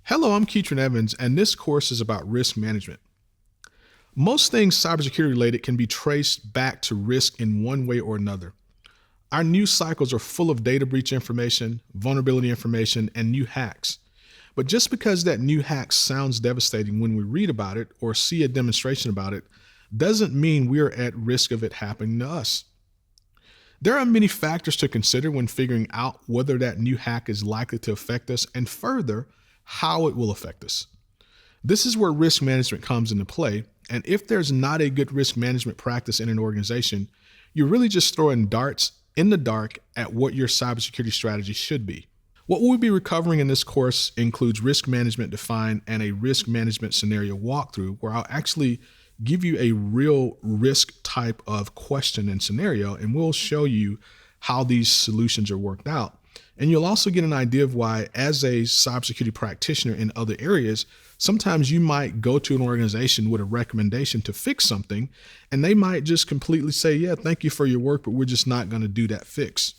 Hello, I'm Keatron Evans, and this course is about risk management. Most things cybersecurity related can be traced back to risk in one way or another. Our news cycles are full of data breach information, vulnerability information, and new hacks. But just because that new hack sounds devastating when we read about it or see a demonstration about it, doesn't mean we're at risk of it happening to us. There are many factors to consider when figuring out whether that new hack is likely to affect us and further, how it will affect us. This is where risk management comes into play, and if there's not a good risk management practice in an organization, you're really just throwing darts in the dark at what your cybersecurity strategy should be. What we'll be recovering in this course includes risk management defined and a risk management scenario walkthrough, where I'll actually give you a real risk type of question and scenario, and we'll show you how these solutions are worked out. And you'll also get an idea of why, as a cybersecurity practitioner in other areas, sometimes you might go to an organization with a recommendation to fix something, and they might just completely say, yeah, thank you for your work, but we're just not going to do that fix.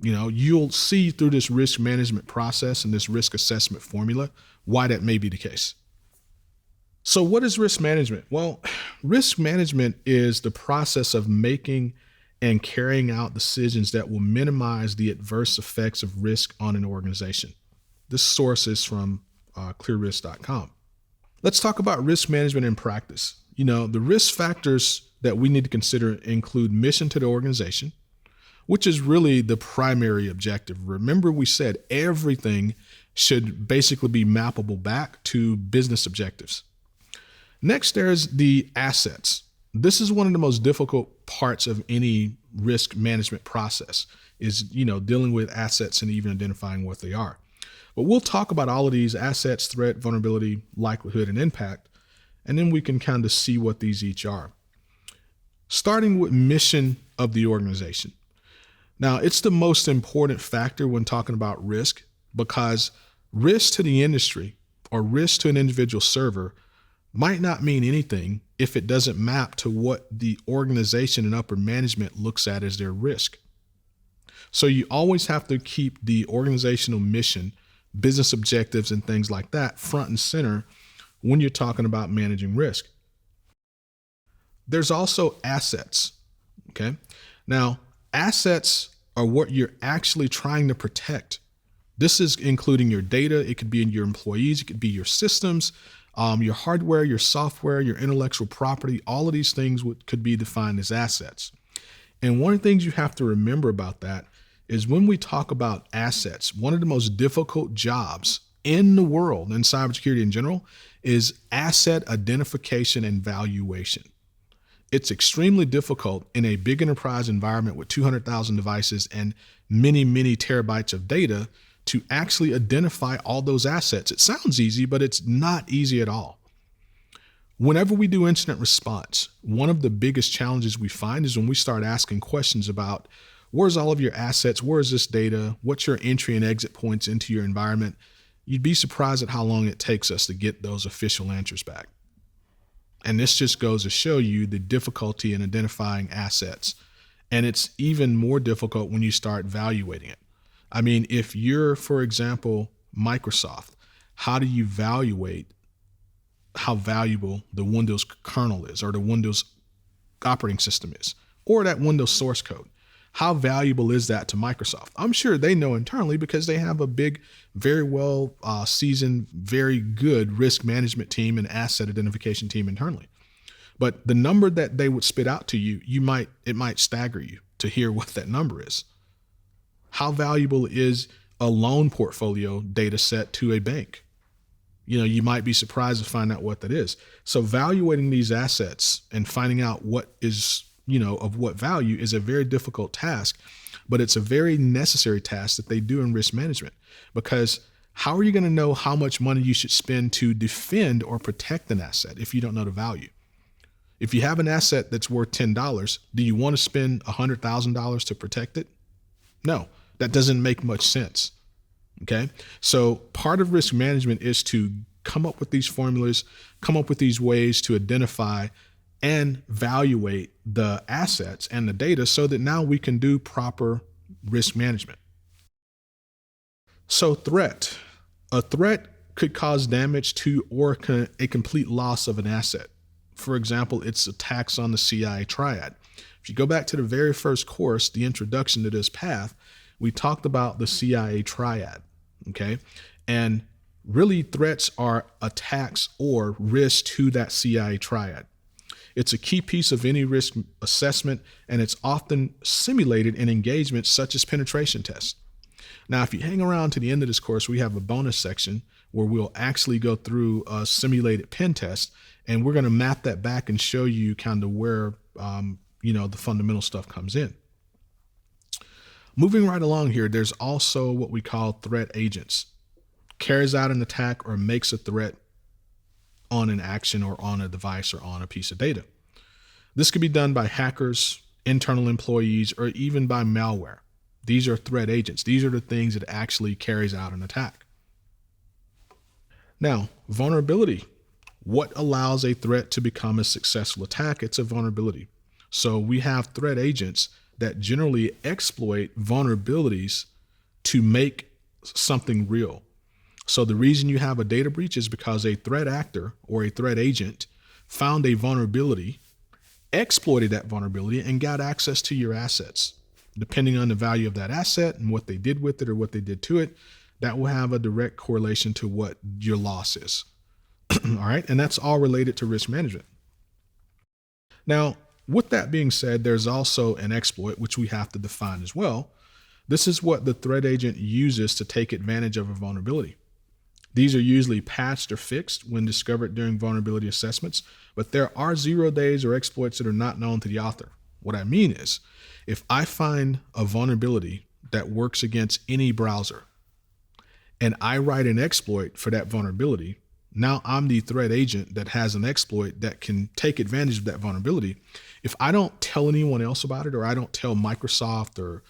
You'll see through this risk management process and this risk assessment formula why that may be the case. So what is risk management? Well, risk management is the process of making and carrying out decisions that will minimize the adverse effects of risk on an organization. This source is from clearrisk.com. Let's talk about risk management in practice. The risk factors that we need to consider include mission to the organization, which is really the primary objective. Remember, we said everything should basically be mappable back to business objectives. Next, there's the assets. This is one of the most difficult parts of any risk management process is, dealing with assets and even identifying what they are. But we'll talk about all of these: assets, threat, vulnerability, likelihood, and impact, and then we can kind of see what these each are. Starting with mission of the organization. Now, it's the most important factor when talking about risk, because risk to the industry or risk to an individual server might not mean anything if it doesn't map to what the organization and upper management looks at as their risk. So you always have to keep the organizational mission, business objectives, and things like that front and center when you're talking about managing risk. There's also assets. Okay. Now, assets are what you're actually trying to protect. This is including your data. It could be in your employees. It could be your systems, your hardware, your software, your intellectual property. All of these things could be defined as assets. And one of the things you have to remember about that is when we talk about assets, one of the most difficult jobs in the world, in cybersecurity in general, is asset identification and valuation. It's extremely difficult in a big enterprise environment with 200,000 devices and many, many terabytes of data to actually identify all those assets. It sounds easy, but it's not easy at all. Whenever we do incident response, one of the biggest challenges we find is when we start asking questions about where's all of your assets, where's this data, what's your entry and exit points into your environment. You'd be surprised at how long it takes us to get those official answers back. And this just goes to show you the difficulty in identifying assets. And it's even more difficult when you start evaluating it. I mean, if you're, for example, Microsoft, how do you evaluate how valuable the Windows kernel is, or the Windows operating system is, or that Windows source code? How valuable is that to Microsoft? I'm sure they know internally because they have a big, very well seasoned, very good risk management team and asset identification team internally. But the number that they would spit out to you, it might stagger you to hear what that number is. How valuable is a loan portfolio data set to a bank? You might be surprised to find out what that is. So evaluating these assets and finding out what is, of what value is a very difficult task, but it's a very necessary task that they do in risk management, because how are you going to know how much money you should spend to defend or protect an asset if you don't know the value? If you have an asset that's worth $10, do you want to spend $100,000 to protect it? No, that doesn't make much sense. Okay. So part of risk management is to come up with these formulas, come up with these ways to identify and evaluate the assets and the data so that now we can do proper risk management. So a threat could cause damage to or a complete loss of an asset. For example, it's attacks on the CIA triad. If you go back to the very first course, the introduction to this path, we talked about the CIA triad, okay? And really threats are attacks or risks to that CIA triad. It's a key piece of any risk assessment, and it's often simulated in engagements such as penetration tests. Now, if you hang around to the end of this course, we have a bonus section where we'll actually go through a simulated pen test, and we're going to map that back and show you kind of where, the fundamental stuff comes in. Moving right along here, there's also what we call threat agents. Carries out an attack or makes a threat on an action or on a device or on a piece of data. This could be done by hackers, internal employees, or even by malware. These are threat agents. These are the things that actually carries out an attack. Now, vulnerability. What allows a threat to become a successful attack? It's a vulnerability. So we have threat agents that generally exploit vulnerabilities to make something real. So the reason you have a data breach is because a threat actor or a threat agent found a vulnerability, exploited that vulnerability, and got access to your assets. Depending on the value of that asset and what they did with it or what they did to it, that will have a direct correlation to what your loss is. All right. And that's all related to risk management. Now, with that being said, there's also an exploit, which we have to define as well. This is what the threat agent uses to take advantage of a vulnerability. These are usually patched or fixed when discovered during vulnerability assessments, but there are 0 days or exploits that are not known to the author. What I mean is, if I find a vulnerability that works against any browser and I write an exploit for that vulnerability, now I'm the threat agent that has an exploit that can take advantage of that vulnerability. If I don't tell anyone else about it, or I don't tell Microsoft or,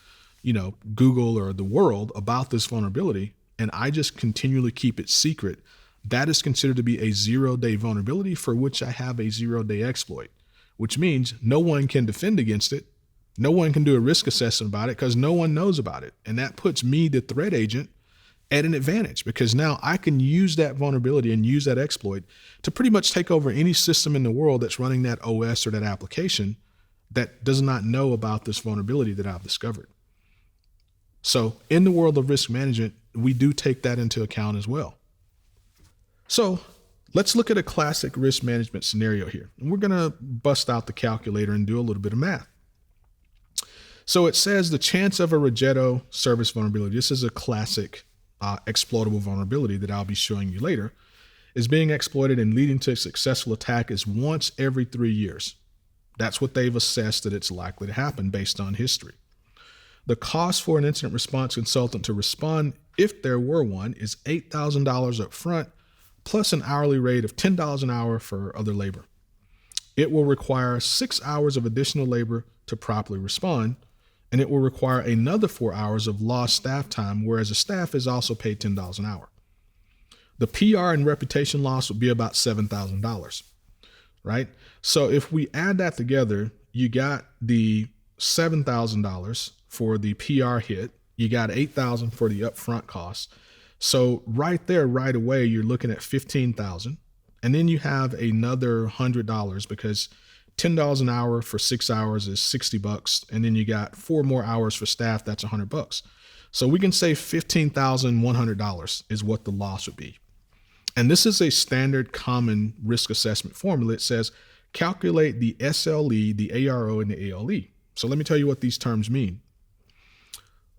Google or the world about this vulnerability, and I just continually keep it secret, that is considered to be a 0-day vulnerability for which I have a 0-day exploit, which means no one can defend against it. No one can do a risk assessment about it because no one knows about it. And that puts me, the threat agent, at an advantage because now I can use that vulnerability and use that exploit to pretty much take over any system in the world that's running that OS or that application that does not know about this vulnerability that I've discovered. So in the world of risk management, we do take that into account as well. So let's look at a classic risk management scenario here. And we're going to bust out the calculator and do a little bit of math. So it says the chance of a Rigetto service vulnerability, this is a classic exploitable vulnerability that I'll be showing you later, is being exploited and leading to a successful attack is once every 3 years. That's what they've assessed that it's likely to happen based on history. The cost for an incident response consultant to respond, if there were one, is $8,000 up front, plus an hourly rate of $10 an hour for other labor. It will require 6 hours of additional labor to properly respond, and it will require another 4 hours of lost staff time, whereas the staff is also paid $10 an hour. The PR and reputation loss would be about $7,000, right? So if we add that together, you got the $7,000 for the PR hit, you got $8,000 for the upfront costs. So right there, right away, you're looking at $15,000, and then you have another $100 because $10 an hour for 6 hours is $60, and then you got 4 more hours for staff. That's $100. So we can say $15,100 is what the loss would be. And this is a standard common risk assessment formula. It says calculate the SLE, the ARO, and the ALE. So let me tell you what these terms mean.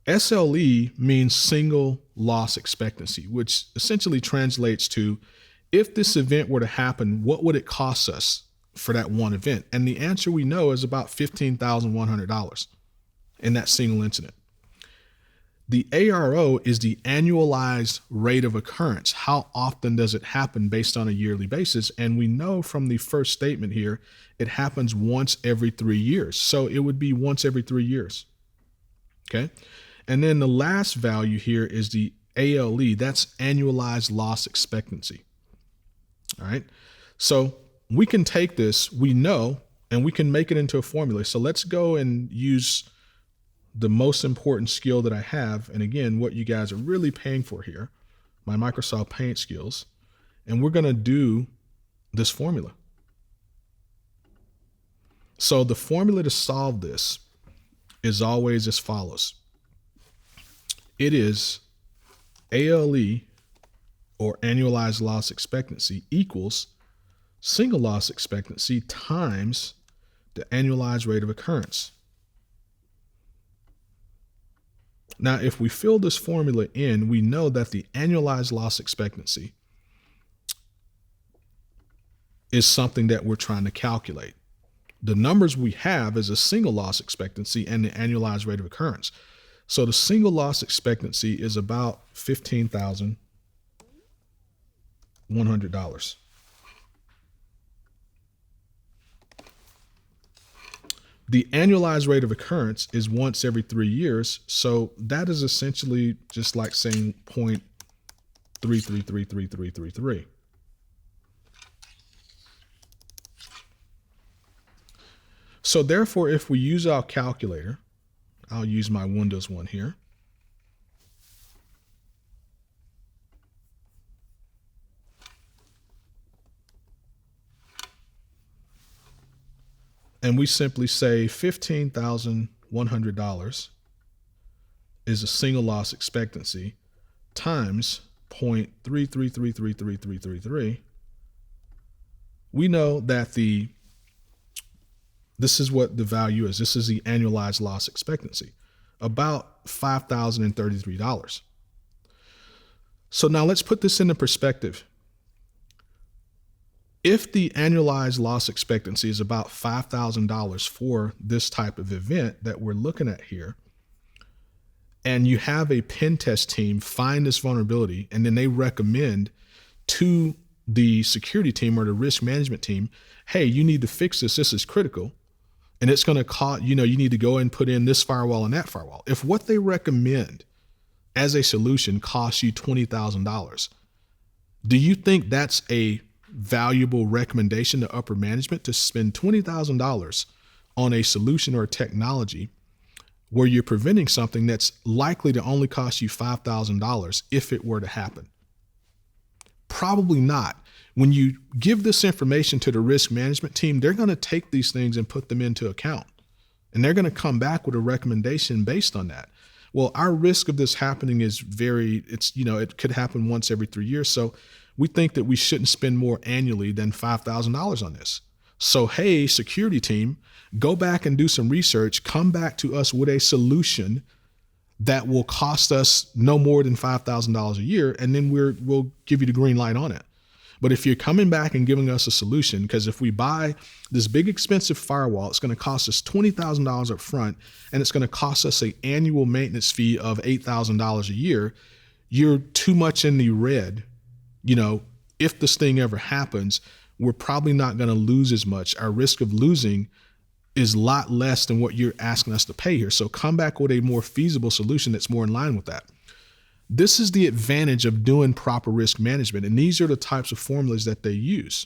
SLE means single loss expectancy, which essentially translates to if this event were to happen, what would it cost us for that one event? And the answer we know is about $15,100 in that single incident. The ARO is the annualized rate of occurrence. How often does it happen based on a yearly basis? And we know from the first statement here, it happens once every 3 years. So it would be once every 3 years. Okay. And then the last value here is the ALE. That's annualized loss expectancy. All right. So we can take this, we know, and we can make it into a formula. So let's go and use the most important skill that I have. And again, what you guys are really paying for here. my Microsoft Paint skills, and we're going to do this formula. So the formula to solve this is always as follows. It is ALE, or annualized loss expectancy, equals single loss expectancy times the annualized rate of occurrence. Now, if we fill this formula in, we know that the annualized loss expectancy is something that we're trying to calculate. The numbers we have is a single loss expectancy and the annualized rate of occurrence. So the single loss expectancy is about $15,100. The annualized rate of occurrence is once every 3 years. So that is essentially just like saying 0.33333333. So therefore, if we use our calculator, I'll use my Windows one here. And we simply say $15,100 is a single loss expectancy times 0.33333333. We know that this is what the value is. This is the annualized loss expectancy, about $5,033. So now let's put this into perspective. If the annualized loss expectancy is about $5,000 for this type of event that we're looking at here, and you have a pen test team find this vulnerability, and then they recommend to the security team or the risk management team, hey, you need to fix this. This is critical. And it's going to cost, you need to go and put in this firewall and that firewall. If what they recommend as a solution costs you $20,000, do you think that's a valuable recommendation to upper management to spend $20,000 on a solution or a technology where you're preventing something that's likely to only cost you $5,000 if it were to happen? Probably not. When you give this information to the risk management team, they're going to take these things and put them into account. And they're going to come back with a recommendation based on that. Well, our risk of this happening is it could happen once every 3 years. So we think that we shouldn't spend more annually than $5,000 on this. So, hey, security team, go back and do some research, come back to us with a solution that will cost us no more than $5,000 a year, and then we'll give you the green light on it. But if you're coming back and giving us a solution, because if we buy this big expensive firewall, it's going to cost us $20,000 up front, and it's going to cost us an annual maintenance fee of $8,000 a year, you're too much in the red. If this thing ever happens, we're probably not going to lose as much. Our risk of losing is a lot less than what you're asking us to pay here. So come back with a more feasible solution that's more in line with that. This is the advantage of doing proper risk management, and these are the types of formulas that they use.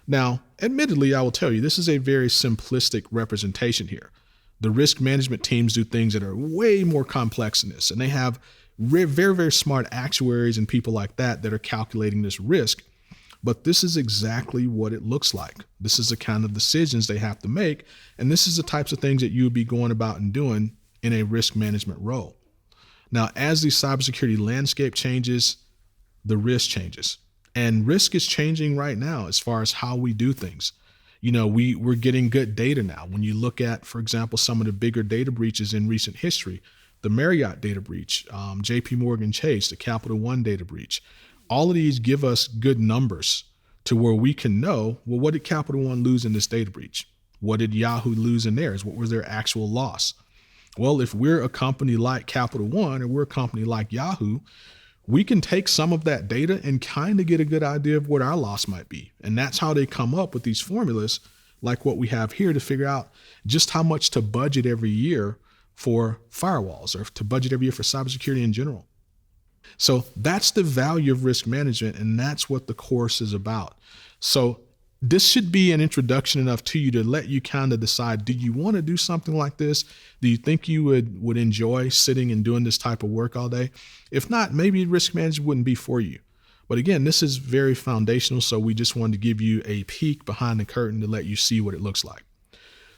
Now, admittedly, I will tell you, this is a very simplistic representation here. The risk management teams do things that are way more complex than this, and they have very, very smart actuaries and people like that are calculating this risk. But this is exactly what it looks like. This is the kind of decisions they have to make, and this is the types of things that you would be going about and doing in a risk management role. Now, as the cybersecurity landscape changes, the risk changes. And risk is changing right now as far as how we do things. We're getting good data now. When you look at, for example, some of the bigger data breaches in recent history, the Marriott data breach, JP Morgan Chase, the Capital One data breach, all of these give us good numbers to where we can know, well, what did Capital One lose in this data breach? What did Yahoo lose in theirs? What was their actual loss? Well, if we're a company like Capital One or we're a company like Yahoo, we can take some of that data and kind of get a good idea of what our loss might be. And that's how they come up with these formulas like what we have here to figure out just how much to budget every year for firewalls or to budget every year for cybersecurity in general. So that's the value of risk management, and that's what the course is about. So This should be an introduction enough to you to let you kind of decide, do you want to do something like this? Do you think you would enjoy sitting and doing this type of work all day? If not, maybe risk management wouldn't be for you. But again, this is very foundational, so we just wanted to give you a peek behind the curtain to let you see what it looks like.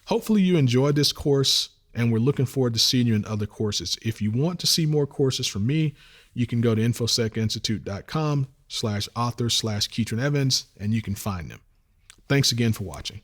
Hopefully you enjoyed this course, and we're looking forward to seeing you in other courses. If you want to see more courses from me, you can go to infosecinstitute.com/author/Keatron Evans, and you can find them. Thanks again for watching.